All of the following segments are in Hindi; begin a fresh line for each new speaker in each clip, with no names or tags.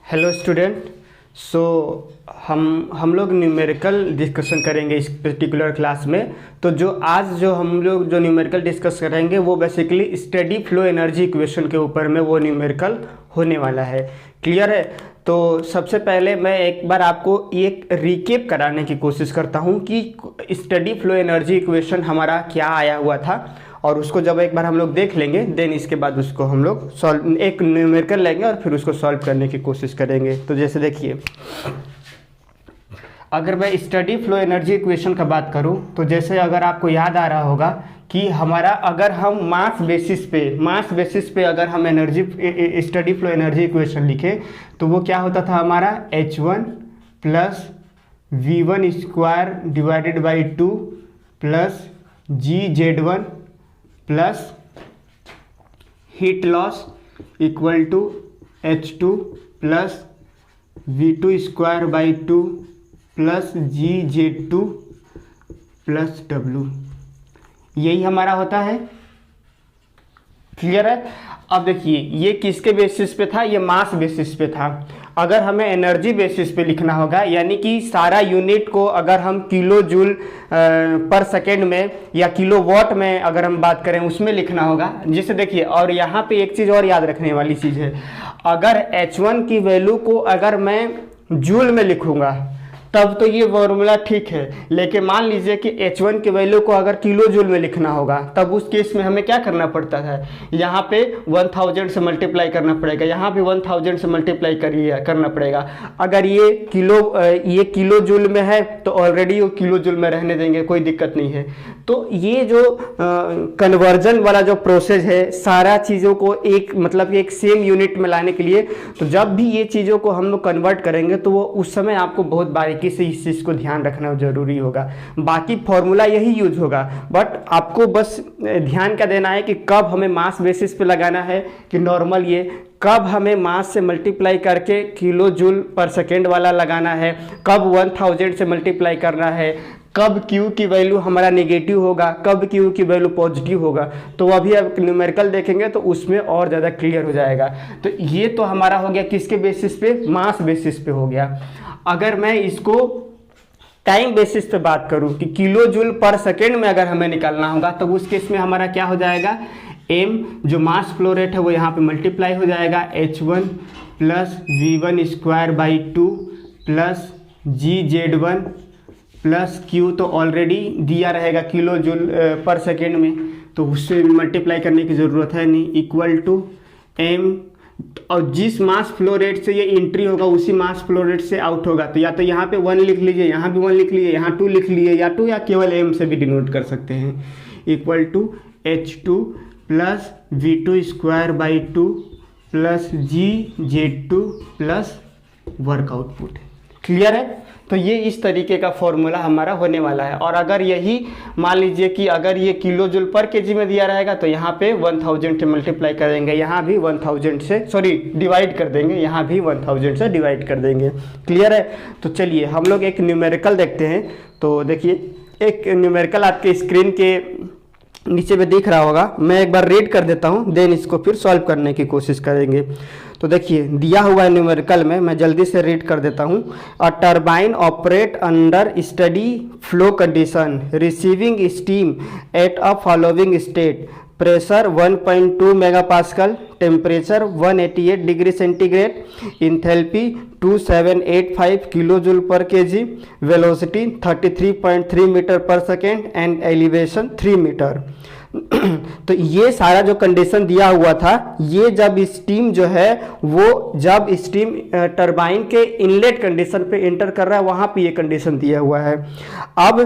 Hello student. सो हम लोग न्यूमेरिकल डिस्कशन करेंगे इस पर्टिकुलर क्लास में। तो जो हम लोग जो न्यूमेरिकल डिस्कस करेंगे वो basically steady flow energy equation के ऊपर में वो न्यूमेरिकल होने वाला है। क्लियर है? तो सबसे पहले मैं एक बार आपको एक रिकेप कराने की कोशिश करता हूँ कि स्टेडी फ्लो एनर्जी इक्वेशन हमारा क्या आया हुआ था, और उसको जब एक बार हम लोग देख लेंगे देन इसके बाद उसको हम लोग सॉल्व एक न्यूमेरिकल लेंगे और फिर उसको सॉल्व करने की कोशिश करेंगे। तो जैसे देखिए, अगर मैं स्टडी फ्लो एनर्जी इक्वेशन का बात करूं तो जैसे अगर आपको याद आ रहा होगा कि हमारा अगर हम मास बेसिस पे अगर हम energy steady flow energy equation लिखें तो वो क्या होता था हमारा H1 plus V1 square divided by 2 plus GZ1 plus heat loss equal to H2 plus V2 square by 2 plus GZ2 plus W, यही हमारा होता है। क्लियर है? अब देखिए ये किसके बेसिस पे था, ये मास बेसिस पे था। अगर हमें एनर्जी बेसिस पे लिखना होगा, यानी कि सारा यूनिट को अगर हम किलो जूल पर सेकेंड में या किलो वॉट में अगर हम बात करें उसमें लिखना होगा। जैसे देखिए, और यहाँ पे एक चीज़ और याद रखने वाली चीज़ है, अगर H1 की वैल्यू को अगर मैं जूल में लिखूँगा तब तो ये फॉर्मूला ठीक है, लेकिन मान लीजिए कि H1 की वैल्यू को अगर किलो जूल में लिखना होगा तब उस केस में हमें क्या करना पड़ता है, यहाँ पे 1000 से मल्टीप्लाई करना पड़ेगा, यहाँ पे 1000 से मल्टीप्लाई करना पड़ेगा। अगर ये किलो जूल में है तो ऑलरेडी वो किलो जूल में रहने देंगे, कोई दिक्कत नहीं है। तो ये जो कन्वर्जन वाला जो प्रोसेस है सारा चीज़ों को एक सेम यूनिट में लाने के लिए, तो जब भी ये चीज़ों को हम लोग कन्वर्ट करेंगे तो वो उस समय आपको बहुत बारीकी से इस चीज़ को ध्यान रखना जरूरी होगा। बाकी फॉर्मूला यही यूज होगा, बट आपको बस ध्यान क्या देना है कि कब हमें मास बेसिस पे लगाना है कि नॉर्मल, ये कब हमें मास से मल्टीप्लाई करके किलो जूल पर सेकेंड वाला लगाना है, कब 1000 से मल्टीप्लाई करना है, कब Q की वैल्यू हमारा नेगेटिव होगा, कब Q की वैल्यू पॉजिटिव होगा। तो अभी अब न्यूमेरिकल देखेंगे तो उसमें और ज़्यादा क्लियर हो जाएगा। तो ये तो हमारा हो गया किसके बेसिस पे, मास बेसिस पे हो गया। अगर मैं इसको टाइम बेसिस पे बात करूं कि किलो जूल पर सेकेंड में अगर हमें निकालना होगा तो उस केस में हमारा क्या हो जाएगा, m जो मास फ्लो रेट है वो यहाँ पे मल्टीप्लाई हो जाएगा H1 plus V1 square by 2 plus GZ1 plus Q तो ऑलरेडी दिया रहेगा किलो जूल पर सेकेंड में, तो उससे मल्टीप्लाई करने की ज़रूरत है नहीं, इक्वल टू m, और जिस मास फ्लो रेट से ये एंट्री होगा उसी मास फ्लो रेट से आउट होगा। तो या तो यहाँ पे 1 लिख लीजिए, यहाँ भी 1 लिख लीजिए, यहाँ 2 लिख लीजिए, या 2 या केवल m से भी डिनोट कर सकते हैं, equal to H2 plus V2 square by 2 plus GZ2 plus work output. Clear है? तो ये इस तरीके का फॉर्मूला हमारा होने वाला है। और अगर यही मान लीजिए कि अगर ये किलो जूल पर केजी में दिया रहेगा तो यहाँ पे 1000 से मल्टीप्लाई करेंगे, यहाँ भी 1000 से डिवाइड कर देंगे, यहाँ भी 1000 से डिवाइड कर देंगे। क्लियर है? तो चलिए हम लोग एक न्यूमेरिकल देखते हैं। तो देखिए एक न्यूमेरिकल आपके स्क्रीन के नीचे में दिख रहा होगा, मैं एक बार रीड कर देता हूँ, देन इसको फिर सॉल्व करने की कोशिश करेंगे। तो देखिए दिया हुआ है न्यूमेरिकल में, मैं जल्दी से रीड कर देता हूँ। A turbine operate under steady flow condition receiving steam at a following state, pressure 1.2 megapascal, temperature 188 degree centigrade, enthalpy 2785 kilo joule पर केजी, वेलोसिटी 33.3 मीटर पर सेकेंड एंड एलिवेशन 3 मीटर। तो ये सारा जो कंडीशन दिया हुआ था, ये जब स्टीम जो है वो जब स्टीम टरबाइन के इनलेट कंडीशन पे एंटर कर रहा है वहाँ पे ये कंडीशन दिया हुआ है। अब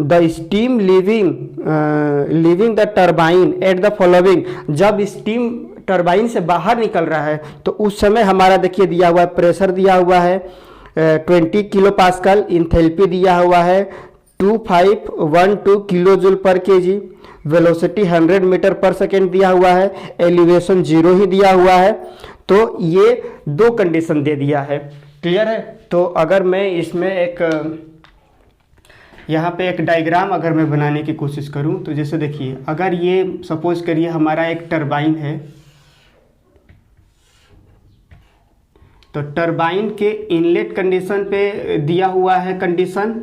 the steam living the turbine at the following, जब स्टीम टरबाइन से बाहर निकल रहा है तो उस समय हमारा देखिए दिया हुआ है, प्रेशर दिया हुआ है 20 किलो पास्कल, इंथैल्पी दिया हुआ है 2512 किलो जूल पर केजी, वेलोसिटी 100 मीटर पर सेकेंड दिया हुआ है, एलिवेशन 0 ही दिया हुआ है। तो ये दो कंडीशन दे दिया है। क्लियर है? तो अगर मैं इसमें यहाँ पे एक डायग्राम अगर मैं बनाने की कोशिश करूँ तो जैसे देखिए, अगर ये सपोज करिए हमारा एक टरबाइन है, तो टरबाइन के इनलेट कंडीशन पे दिया हुआ है कंडीशन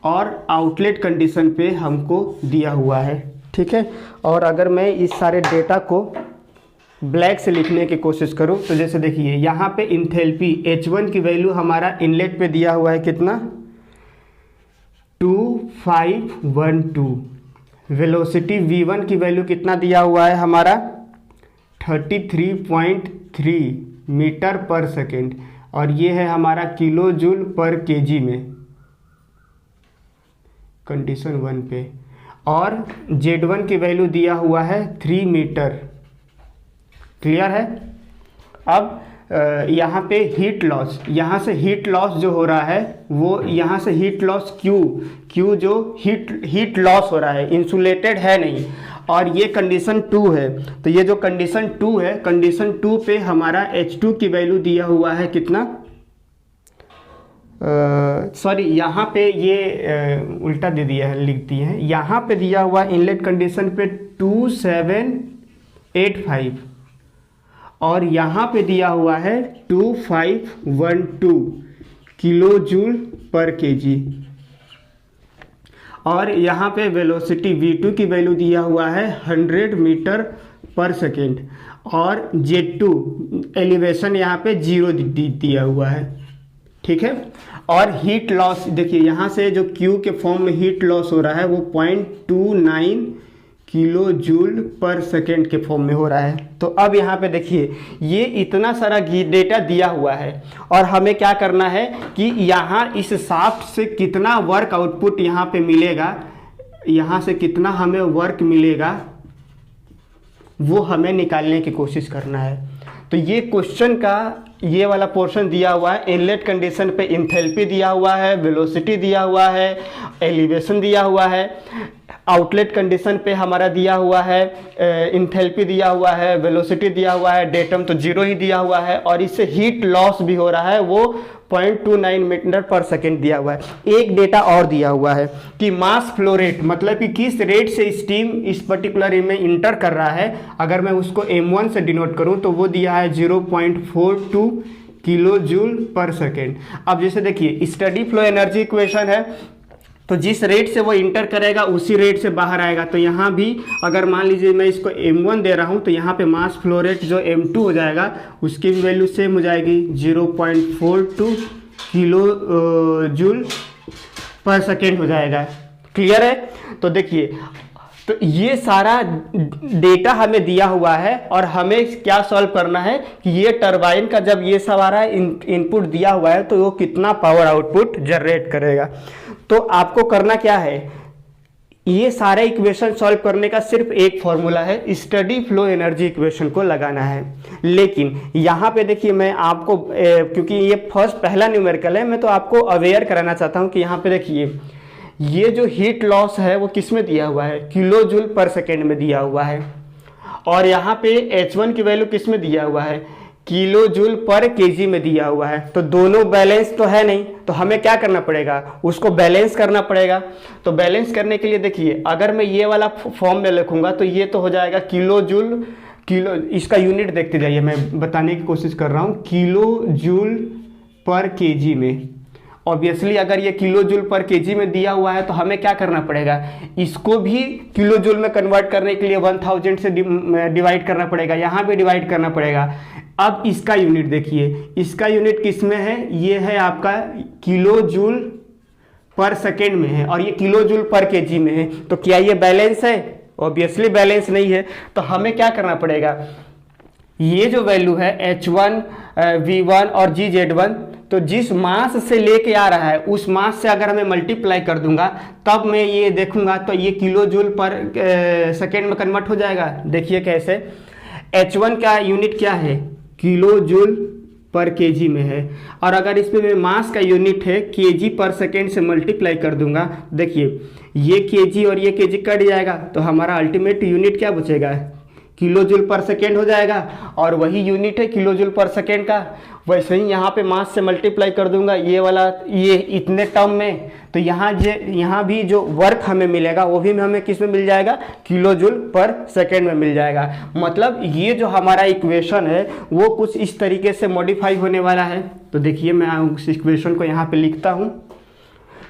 और आउटलेट कंडीशन पे हमको दिया हुआ है, ठीक है। और अगर मैं इस सारे डेटा को ब्लैक से लिखने की कोशिश करूं तो जैसे देखिए यहाँ पे इंथैल्पी H1 की वैल्यू हमारा इनलेट पे दिया हुआ है कितना 2512, वेलोसिटी V1 की वैल्यू कितना दिया हुआ है हमारा 33.3 मीटर पर सेकेंड, और ये है हमारा किलो जूल पर केजी में कंडीशन 1 पे, और Z1 की वैल्यू दिया हुआ है 3 मीटर। क्लियर है। अब यहाँ पे हीट लॉस, यहाँ से हीट लॉस जो हो रहा है वो यहाँ से हीट लॉस Q जो हीट लॉस हो रहा है, इंसुलेटेड है नहीं, और ये कंडीशन 2 है। तो ये जो कंडीशन 2 है, कंडीशन 2 पे हमारा H2 की वैल्यू दिया हुआ है कितना, सॉरी यहाँ पे ये उल्टा दे दिया है, लिख दिए हैं। यहाँ पे दिया हुआ इनलेट कंडीशन पे 2785 और यहाँ पे दिया हुआ है 2512 किलो जूल पर केजी, और यहाँ पे वेलोसिटी V2 की वैल्यू दिया हुआ है 100 मीटर पर सेकेंड, और Z2 एलिवेशन यहाँ पे 0 दिया हुआ है, ठीक है। और हीट लॉस देखिए यहाँ से जो Q के फॉर्म में हीट लॉस हो रहा है वो 0.29 किलो जूल पर सेकेंड के फॉर्म में हो रहा है। तो अब यहाँ पे देखिए ये इतना सारा डेटा दिया हुआ है, और हमें क्या करना है कि यहाँ इस शाफ्ट से कितना वर्क आउटपुट यहाँ पे मिलेगा, यहाँ से कितना हमें वर्क मिलेगा वो हमें निकालने की कोशिश करना है। तो ये क्वेश्चन का ये वाला पोर्शन दिया हुआ है, इनलेट कंडीशन पे इंथैल्पी दिया हुआ है, वेलोसिटी दिया हुआ है, एलिवेशन दिया हुआ है, आउटलेट कंडीशन पे हमारा दिया हुआ है, इंथैल्पी दिया हुआ है, वेलोसिटी दिया हुआ है, डेटम तो 0 ही दिया हुआ है, और इससे हीट लॉस भी हो रहा है वो 0.29 मीटर पर सेकेंड दिया हुआ है। एक डेटा और दिया हुआ है कि मास फ्लो रेट, मतलब कि किस रेट से स्टीम इस पर्टिकुलर में इंटर कर रहा है, अगर मैं उसको m1 से डिनोट करूं तो वो दिया है 0.42 किलो जूल पर सेकेंड। अब जैसे देखिए स्टडी फ्लो एनर्जी इक्वेशन है, तो जिस रेट से वो इंटर करेगा उसी रेट से बाहर आएगा। तो यहाँ भी अगर मान लीजिए मैं इसको m1 दे रहा हूँ तो यहाँ पे मास फ्लो रेट जो m2 हो जाएगा उसकी भी वैल्यू सेम हो जाएगी 0.42 किलो जूल पर सेकेंड हो जाएगा। क्लियर है। तो देखिए तो ये सारा डेटा हमें दिया हुआ है, और हमें क्या सॉल्व करना है कि ये टरबाइन का जब ये सारा इनपुट दिया हुआ है तो वो कितना पावर आउटपुट जनरेट करेगा। तो आपको करना क्या है, ये सारे इक्वेशन सॉल्व करने का सिर्फ एक फॉर्मूला है, स्टडी फ्लो एनर्जी इक्वेशन को लगाना है। लेकिन यहाँ पे देखिए मैं आपको क्योंकि ये पहला न्यूमेरिकल है, मैं तो आपको अवेयर कराना चाहता हूँ कि यहाँ पे देखिए ये जो हीट लॉस है वो किस में दिया हुआ है, किलो जूल पर सेकेंड में दिया हुआ है, और यहाँ पे H1 की वैल्यू किस में दिया हुआ है, किलो जूल पर केजी में दिया हुआ है। तो दोनों बैलेंस तो है नहीं, तो हमें क्या करना पड़ेगा, उसको बैलेंस करना पड़ेगा। तो बैलेंस करने के लिए देखिए अगर मैं ये वाला फॉर्म में लिखूंगा तो ये तो हो जाएगा किलो जूल, किलो इसका यूनिट देखते जाइए, मैं बताने की कोशिश कर रहा हूँ, किलो जूल पर केजी में। ऑब्वियसली अगर ये किलो जूल पर केजी में दिया हुआ है तो हमें क्या करना पड़ेगा, इसको भी किलो जूल में कन्वर्ट करने के लिए 1000 से डिवाइड करना पड़ेगा, यहाँ भी डिवाइड करना पड़ेगा। अब इसका यूनिट देखिए, इसका यूनिट किस में है, ये है आपका किलो जूल पर सेकेंड में है, और ये किलो जूल पर केजी में है। तो क्या ये बैलेंस है, ऑब्वियसली बैलेंस नहीं है। तो हमें क्या करना पड़ेगा, ये जो वैल्यू है H1 V1 और GZ1, तो जिस मास से लेके आ रहा है उस मास से अगर मैं मल्टीप्लाई कर दूंगा तब मैं ये देखूंगा तो ये किलो जूल पर सेकेंड में कन्वर्ट हो जाएगा। देखिए कैसे, H1 का यूनिट क्या है, किलो जूल पर केजी में है, और अगर इसमें मैं मास का यूनिट है केजी पर सेकेंड से मल्टीप्लाई कर दूंगा, देखिए ये केजी और ये केजी कट जाएगा तो हमारा अल्टीमेट यूनिट क्या बचेगा, किलो जूल पर सेकेंड हो जाएगा, और वही यूनिट है किलो जूल पर सेकेंड का। वैसे ही यहाँ पे मास से मल्टीप्लाई कर दूंगा ये वाला, ये इतने टर्म में, तो यहाँ भी जो वर्क हमें मिलेगा वो भी हमें किस में मिल जाएगा, किलो जूल पर सेकेंड में मिल जाएगा। मतलब ये जो हमारा इक्वेशन है वो कुछ इस तरीके से मॉडिफाई होने वाला है। तो देखिए मैं उस इक्वेशन को यहाँ पे लिखता हूँ।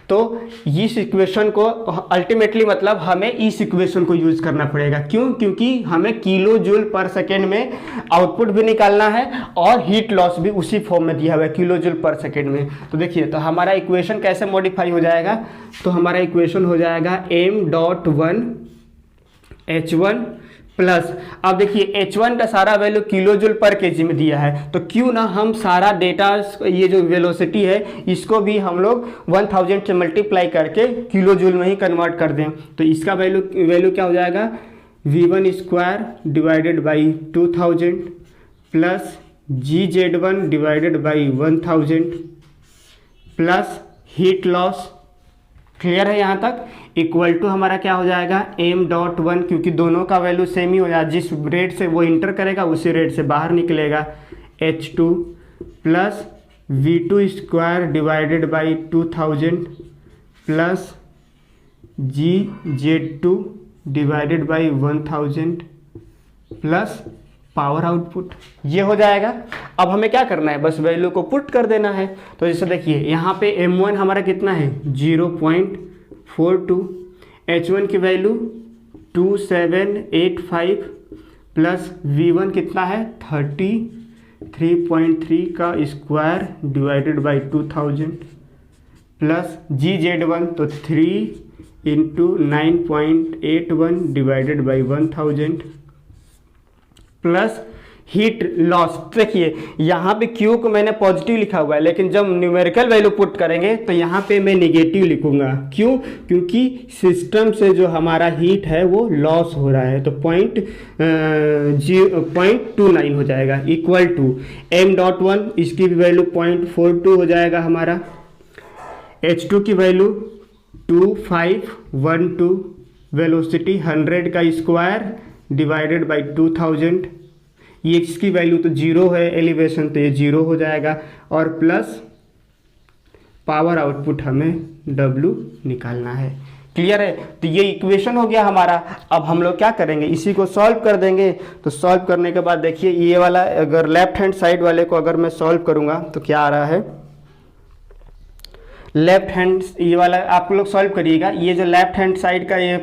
तो इस इक्वेशन को अल्टीमेटली मतलब हमें इस इक्वेशन को यूज करना पड़ेगा। क्यों? क्योंकि हमें किलो जूल पर सेकेंड में आउटपुट भी निकालना है और हीट लॉस भी उसी फॉर्म में दिया हुआ है किलो जूल पर सेकेंड में। तो देखिए, तो हमारा इक्वेशन कैसे मॉडिफाई हो जाएगा, तो हमारा इक्वेशन हो जाएगा m.1 H1 प्लस, अब देखिए H1 का सारा वैल्यू किलो जूल पर केजी में दिया है, तो क्यों ना हम सारा डेटा, ये जो वेलोसिटी है इसको भी हम लोग 1000 से मल्टीप्लाई करके किलो जूल में ही कन्वर्ट कर दें। तो इसका वैल्यू क्या हो जाएगा, V1 square divided by 2000 plus GZ1 divided by 1000 plus heat loss. Clear है यहाँ तक? इक्वल टू हमारा क्या हो जाएगा, m.1, क्योंकि दोनों का वैल्यू सेम ही हो जाएगा, जिस रेट से वो इंटर करेगा उसी रेट से बाहर निकलेगा, H2 plus V2 square divided by 2000 plus GZ2 divided by 1000 plus power output, ये हो जाएगा। अब हमें क्या करना है, बस वैल्यू को पुट कर देना है। तो जैसे देखिए यहाँ पे m1 हमारा कितना है, 0.42, H1 की वैल्यू 2785 प्लस V1 कितना है 33.3 का square divided by 2000 plus GZ1 तो 3 into 9.81 divided by 1000 plus heat loss. देखिए यहाँ पे Q को मैंने पॉजिटिव लिखा हुआ है, लेकिन जब न्यूमेरिकल वैल्यू पुट करेंगे तो यहाँ पे मैं निगेटिव लिखूंगा। क्यों? क्योंकि सिस्टम से जो हमारा हीट है वो लॉस हो रहा है, तो 0.29 हो जाएगा इक्वल टू m.1, इसकी भी वैल्यू 0.42 हो जाएगा हमारा, H2 की वैल्यू 2512, वेलोसिटी 100 का स्क्वायर डिवाइडेड बाई 2000, ये इसकी वैल्यू तो 0 है, एलिवेशन तो ये 0 हो जाएगा, और प्लस पावर आउटपुट हमें W निकालना है। क्लियर है? तो ये इक्वेशन हो गया हमारा। अब हम लोग क्या करेंगे, इसी को सॉल्व कर देंगे। तो सॉल्व करने के बाद देखिए ये वाला, अगर लेफ्ट हैंड साइड वाले को अगर मैं सॉल्व करूंगा तो क्या आ रहा है, लेफ्ट हैंड, ये वाला आप लोग सॉल्व करिएगा। ये जो लेफ्ट हैंड साइड का ये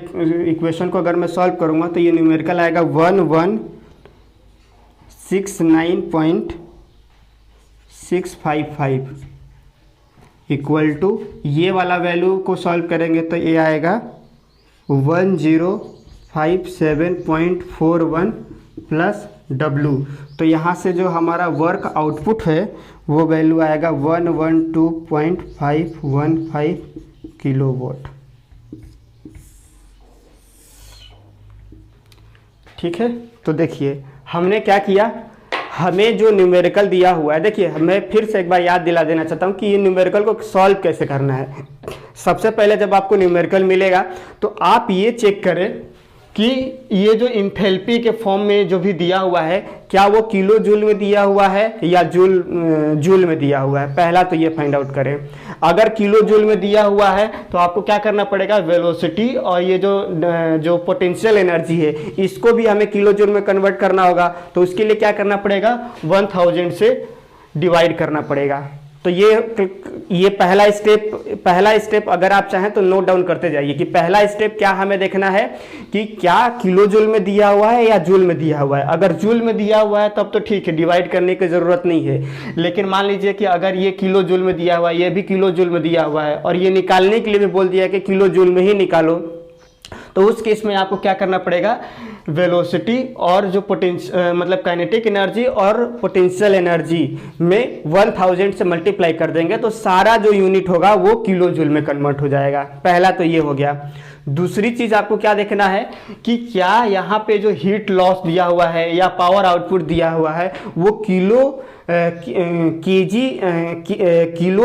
इक्वेशन को अगर मैं सॉल्व करूंगा तो ये न्यूमेरिकल आएगा 1169.655 इक्वल टू, ये वाला वैल्यू को सॉल्व करेंगे तो ये आएगा 1057.41 प्लस W। तो यहाँ से जो हमारा वर्क आउटपुट है वो वैल्यू आएगा 112.515 किलोवाट। ठीक है, तो देखिए हमने क्या किया, हमें जो न्यूमेरिकल दिया हुआ है, देखिए मैं फिर से एक बार याद दिला देना चाहता हूँ कि ये न्यूमेरिकल को सॉल्व कैसे करना है। सबसे पहले जब आपको न्यूमेरिकल मिलेगा तो आप ये चेक करें कि ये जो इंथैल्पी के फॉर्म में जो भी दिया हुआ है, क्या वो किलो जूल में दिया हुआ है या जूल में दिया हुआ है। पहला तो ये फाइंड आउट करें। अगर किलो जूल में दिया हुआ है तो आपको क्या करना पड़ेगा, वेलोसिटी और ये जो पोटेंशियल एनर्जी है इसको भी हमें किलो जूल में कन्वर्ट करना होगा। तो उसके लिए क्या करना पड़ेगा, 1000 से डिवाइड करना पड़ेगा। तो ये पहला स्टेप अगर आप चाहें तो नोट डाउन करते जाइए कि पहला स्टेप क्या हमें देखना है कि क्या किलो जूल में दिया हुआ है या जूल में दिया हुआ है। अगर जूल में दिया हुआ है तब तो ठीक है, डिवाइड करने की ज़रूरत नहीं है। लेकिन मान लीजिए कि अगर ये किलो जूल में दिया हुआ है, ये भी किलो जूल में दिया हुआ है और ये निकालने के लिए भी बोल दिया है कि किलो जूल में ही निकालो, तो उस केस में आपको क्या करना पड़ेगा, वेलोसिटी और जो मतलब काइनेटिक एनर्जी और पोटेंशियल एनर्जी में 1000 से मल्टीप्लाई कर देंगे तो सारा जो यूनिट होगा वो किलो जूल में कन्वर्ट हो जाएगा। पहला तो ये हो गया। दूसरी चीज आपको क्या देखना है कि क्या यहाँ पे जो हीट लॉस दिया हुआ है या पावर आउटपुट दिया हुआ है वो किलो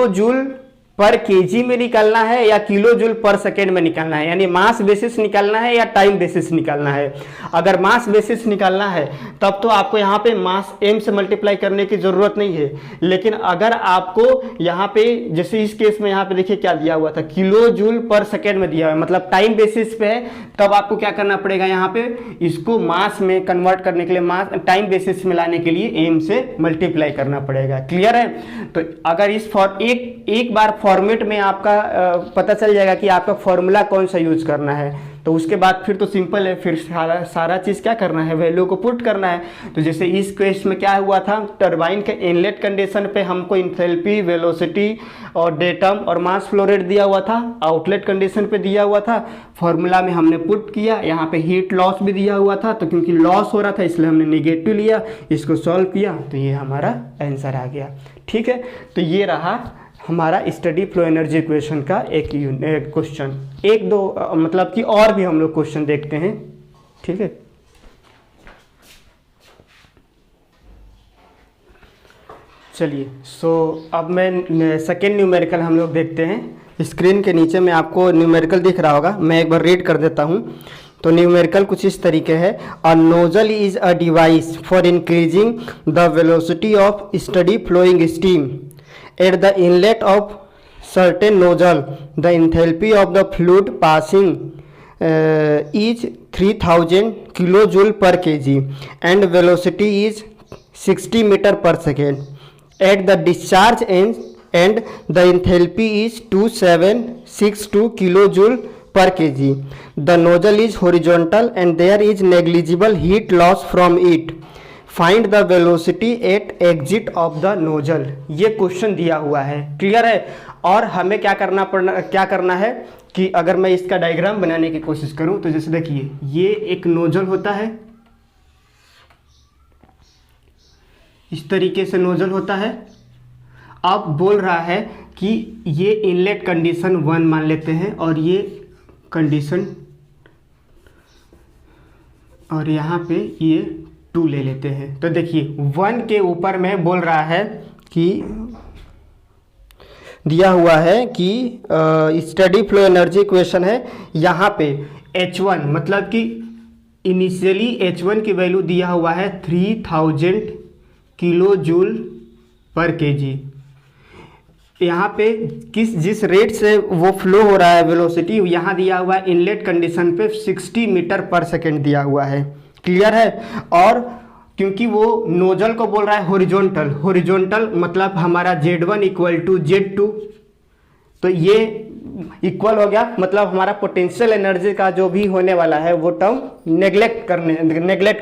जूल पर केजी में निकालना है या किलो जूल पर सेकेंड में निकालना है, यानी मास बेसिस निकालना है या टाइम बेसिस निकालना है। अगर मास बेसिस निकालना है तब तो आपको यहाँ पे मास m से मल्टीप्लाई करने की ज़रूरत नहीं है। लेकिन अगर आपको यहाँ पे जैसे इस केस में यहाँ पे देखिए क्या दिया हुआ था, किलो जूल पर सेकेंड में दिया हुआ है, मतलब टाइम बेसिस पे है, तब आपको क्या करना पड़ेगा, यहाँ पे इसको मास में कन्वर्ट करने के लिए, मास टाइम बेसिस में लाने के लिए m से मल्टीप्लाई करना पड़ेगा। क्लियर है? तो अगर इस एक बार फॉर्मेट में आपका पता चल जाएगा कि आपका फॉर्मूला कौन सा यूज करना है, तो उसके बाद फिर तो सिंपल है, फिर सारा चीज़ क्या करना है, वैल्यू को पुट करना है। तो जैसे इस केस में क्या हुआ था, टरबाइन के इनलेट कंडीशन पे हमको इंथैल्पी, वेलोसिटी और डेटम और मास फ्लो रेट दिया हुआ था, आउटलेट कंडीशन पे दिया हुआ था, फॉर्मूला में हमने पुट किया, यहाँ पे हीट लॉस भी दिया हुआ था, तो क्योंकि लॉस हो रहा था इसलिए हमने नेगेटिव लिया, इसको सॉल्व किया, तो ये हमारा आंसर आ गया। ठीक है, तो ये रहा हमारा स्टडी फ्लो एनर्जी इक्वेशन का एक क्वेश्चन। एक दो मतलब कि और भी हम लोग क्वेश्चन देखते हैं। ठीक है, चलिए अब मैं सेकेंड न्यूमेरिकल हम लोग देखते हैं। स्क्रीन के नीचे में आपको न्यूमेरिकल दिख रहा होगा, मैं एक बार रीड कर देता हूँ। तो न्यूमेरिकल कुछ इस तरीके है, a nozzle is a device for increasing the velocity of steady flowing steam at the inlet of certain nozzle. The enthalpy of the fluid passing is 3000 kilojoule per kg and velocity is 60 meter per second. At the discharge end the enthalpy is 2762 kilojoule per kg. The nozzle is horizontal and there is negligible heat loss from it. Find the velocity at exit of the nozzle. ये क्वेश्चन दिया हुआ है। क्लियर है? और हमें क्या करना है कि अगर मैं इसका डायग्राम बनाने की कोशिश करूं तो जैसे देखिए ये एक नोजल होता है, इस तरीके से नोजल होता है। अब बोल रहा है कि ये इनलेट कंडीशन 1 मान लेते हैं और ये कंडीशन, और यहाँ पे ये 2 ले लेते हैं। तो देखिए 1 के ऊपर में बोल रहा है कि दिया हुआ है कि स्टडी फ्लो एनर्जी इक्वेशन है, यहाँ पे H1 मतलब कि इनिशियली H1 की वैल्यू दिया हुआ है 3000 किलो जूल पर केजी। यहाँ पे जिस रेट से वो फ्लो हो रहा है वेलोसिटी, यहाँ दिया हुआ है इनलेट कंडीशन पे 60 मीटर पर सेकेंड दिया हुआ है। क्लियर है? और क्योंकि वो नोजल को बोल रहा है हॉरिजॉन्टल मतलब हमारा Z1 इक्वल टू Z2, तो ये इक्वल हो गया, मतलब हमारा पोटेंशियल एनर्जी का जो भी होने वाला है वो टर्म नेग्लेक्ट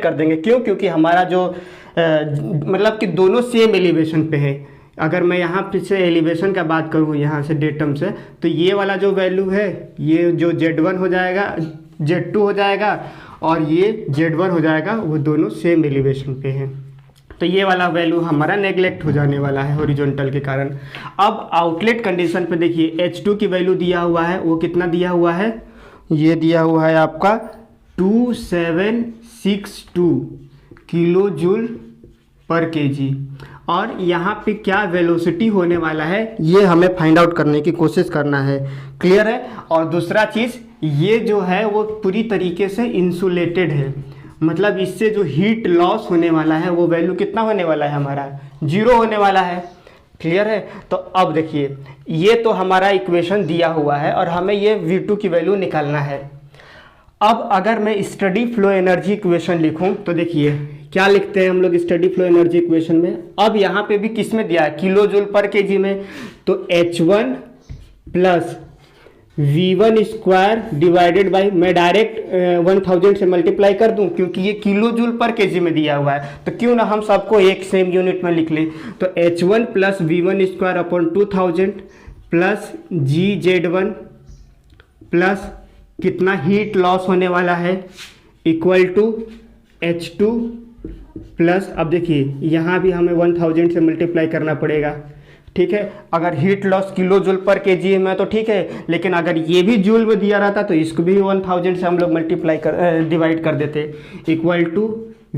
कर देंगे। क्यों? क्योंकि हमारा जो मतलब कि दोनों सेम एलिवेशन पे है। अगर मैं यहाँ से एलिवेशन का बात करूँ, यहाँ से डेटम से, तो ये वाला जो वैल्यू है ये जो Z1 हो जाएगा, Z2 हो जाएगा और ये Z1 हो जाएगा, वो दोनों सेम एलिवेशन पे हैं। तो ये वाला वैल्यू हमारा नेग्लेक्ट हो जाने वाला है हॉरिजॉन्टल के कारण। अब आउटलेट कंडीशन पे देखिए H2 की वैल्यू दिया हुआ है, वो कितना दिया हुआ है, ये दिया हुआ है आपका 2762 किलो जूल पर केजी। और यहाँ पे क्या वेलोसिटी होने वाला है ये हमें फाइंड आउट करने की कोशिश करना है। क्लियर है? और दूसरा चीज़, ये जो है वो पूरी तरीके से इंसुलेटेड है, मतलब इससे जो हीट लॉस होने वाला है वो वैल्यू कितना होने वाला है, हमारा 0 होने वाला है। क्लियर है? तो अब देखिए ये तो हमारा इक्वेशन दिया हुआ है और हमें ये V2 की वैल्यू निकालना है। अब अगर मैं स्टडी फ्लो एनर्जी इक्वेशन लिखूं तो देखिए क्या लिखते हैं हम लोग स्टडी फ्लो एनर्जी इक्वेशन में। अब यहाँ पे भी किस में दिया है, किलो जूल पर केजी में, तो H1 plus V1 square divided by, मैं डायरेक्ट 1000 से मल्टीप्लाई कर दूं क्योंकि ये किलो जूल पर केजी में दिया हुआ है, तो क्यों ना हम सबको एक सेम यूनिट में लिख लें। तो H1 plus V1 square upon 2000 plus GZ1 plus कितना हीट लॉस होने वाला है इक्वल टू H2 प्लस, अब देखिए यहाँ भी हमें 1000 से मल्टीप्लाई करना पड़ेगा। ठीक है, अगर हीट लॉस किलो जूल पर केजी में तो ठीक है, लेकिन अगर ये भी जूल में दिया रहता तो इसको भी 1000 से हम लोग डिवाइड कर देते, equal to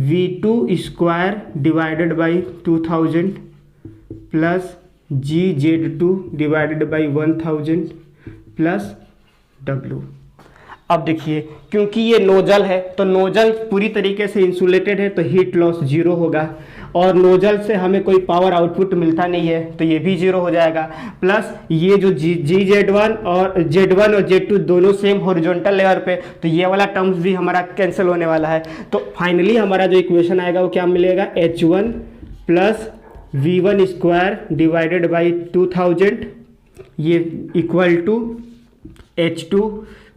V2 square divided by 2000 plus GZ2 divided by 1000 plus W। अब देखिए, क्योंकि ये नोजल है तो नोजल पूरी तरीके से इंसुलेटेड है तो हीट लॉस जीरो होगा, और नोजल से हमें कोई पावर आउटपुट मिलता नहीं है तो ये भी जीरो हो जाएगा। प्लस ये जो GZ1 और Z2 दोनों सेम हॉरिजॉन्टल लेयर पे, तो ये वाला टर्म्स भी हमारा कैंसिल होने वाला है। तो फाइनली हमारा जो इक्वेशन आएगा वो क्या मिलेगा, H1 plus V1 square divided by 2000 ये equal to H2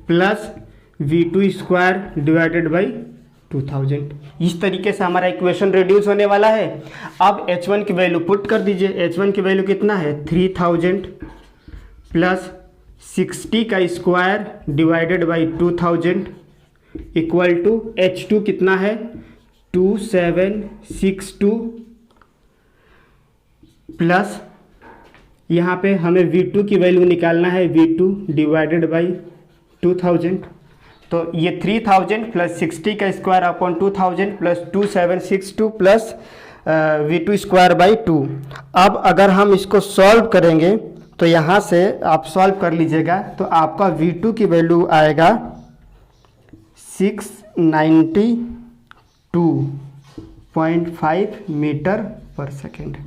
plus V2 square divided by 2000। इस तरीके से हमारा इक्वेशन रिड्यूस होने वाला है। अब H1 की वैल्यू पुट कर दीजिए। H1 की वैल्यू कितना है, 3000 प्लस 60 का square divided by 2000 equal to H2 कितना है, 2762 प्लस यहाँ पे हमें V2 की वैल्यू निकालना है, V2 डिवाइडेड बाई 2000। तो ये 3000 प्लस 60 का square upon 2000 plus 2762 plus V2 square by 2। अब अगर हम इसको सॉल्व करेंगे तो यहाँ से आप सॉल्व कर लीजिएगा, तो आपका V2 की वैल्यू आएगा 692.5 मीटर पर सेकेंड।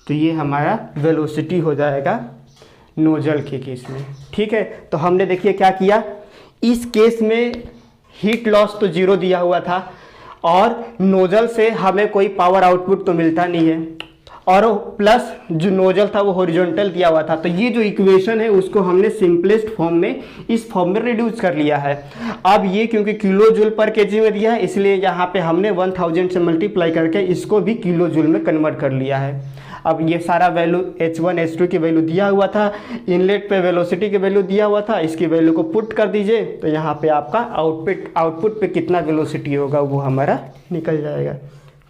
तो ये हमारा वेलोसिटी हो जाएगा नोजल के केस में। ठीक है, तो हमने देखिए क्या किया, इस केस में हीट लॉस तो जीरो दिया हुआ था और नोजल से हमें कोई पावर आउटपुट तो मिलता नहीं है, और प्लस जो नोजल था वो हॉरिजॉन्टल दिया हुआ था। तो ये जो इक्वेशन है उसको हमने सिंपलेस्ट फॉर्म में इस फॉर्म में रिड्यूस कर लिया है। अब ये क्योंकि किलो जूल पर केजी में दिया है इसलिए यहाँ पे हमने 1000 से मल्टीप्लाई करके इसको भी किलो जूल में कन्वर्ट कर लिया है। अब ये सारा वैल्यू H1 H2 की वैल्यू दिया हुआ था, इनलेट पे वेलोसिटी की वैल्यू दिया हुआ था, इसकी वैल्यू को पुट कर दीजिए तो यहाँ पे आपका आउटपुट पे कितना वेलोसिटी होगा वो हमारा निकल जाएगा।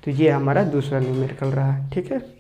तो ये हमारा दूसरा न्यूमेरिकल रहा। ठीक है।